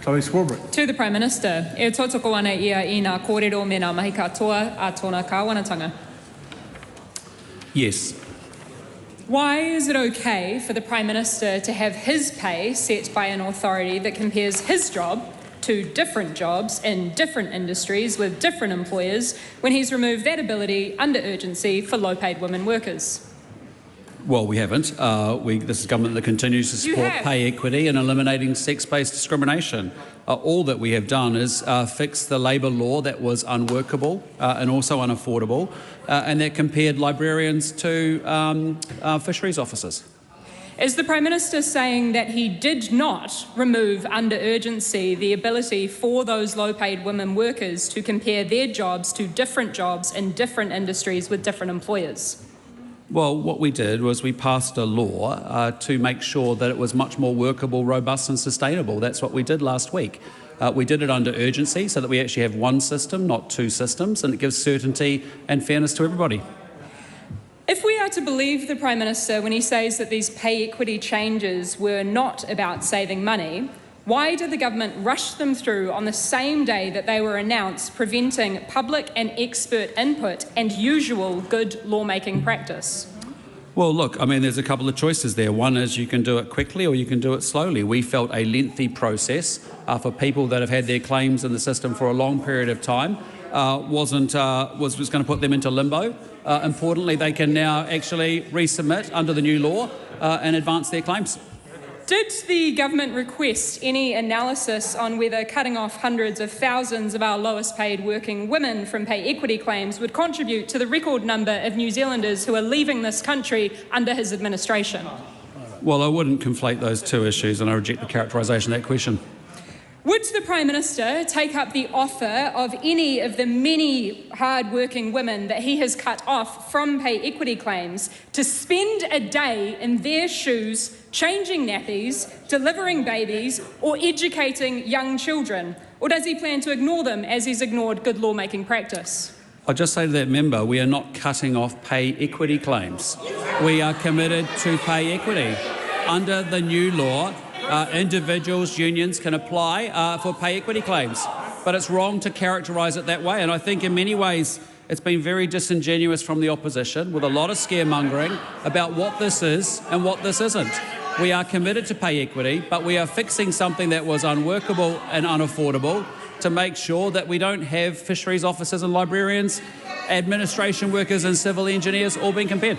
Chlöe Swarbrick. To the Prime Minister, e tōtoko ana ia I ngā kōrero me ngā mahi katoa a tōna kāwanatanga. Yes. Why is it okay for the Prime Minister to have his pay set by an authority that compares his job to different jobs in different industries with different employers when he's removed that ability under urgency for low-paid women workers? Well, we haven't. This is government that continues to support pay equity and eliminating sex-based discrimination. All that we have done is fix the labour law that was unworkable and also unaffordable, and that compared librarians to fisheries officers. Is the Prime Minister saying that he did not remove under urgency the ability for those low-paid women workers to compare their jobs to different jobs in different industries with different employers? Well, what we did was we passed a law to make sure that it was much more workable, robust and sustainable. That's what we did last week. We did it under urgency so that we actually have one system, not two systems, and it gives certainty and fairness to everybody. If we are to believe the Prime Minister when he says that these pay equity changes were not about saving money, why did the government rush them through on the same day that they were announced, preventing public and expert input and usual good lawmaking practice? Well, look, I mean, there's a couple of choices there. One is you can do it quickly or you can do it slowly. We felt a lengthy process for people that have had their claims in the system for a long period of time was going to put them into limbo. Importantly, they can now actually resubmit under the new law and advance their claims. Did the government request any analysis on whether cutting off hundreds of thousands of our lowest paid working women from pay equity claims would contribute to the record number of New Zealanders who are leaving this country under his administration? Well, I wouldn't conflate those two issues, and I reject the characterisation of that question. Would the Prime Minister take up the offer of any of the many hard-working women that he has cut off from pay equity claims to spend a day in their shoes, changing nappies, delivering babies, or educating young children? Or does he plan to ignore them as he's ignored good lawmaking practice? I'll just say to that member, we are not cutting off pay equity claims. We are committed to pay equity. Under the new law, individuals, unions can apply for pay equity claims, but it's wrong to characterise it that way, and I think in many ways it's been very disingenuous from the opposition with a lot of scaremongering about what this is and what this isn't. We are committed to pay equity, but we are fixing something that was unworkable and unaffordable to make sure that we don't have fisheries officers and librarians, administration workers and civil engineers all being compared.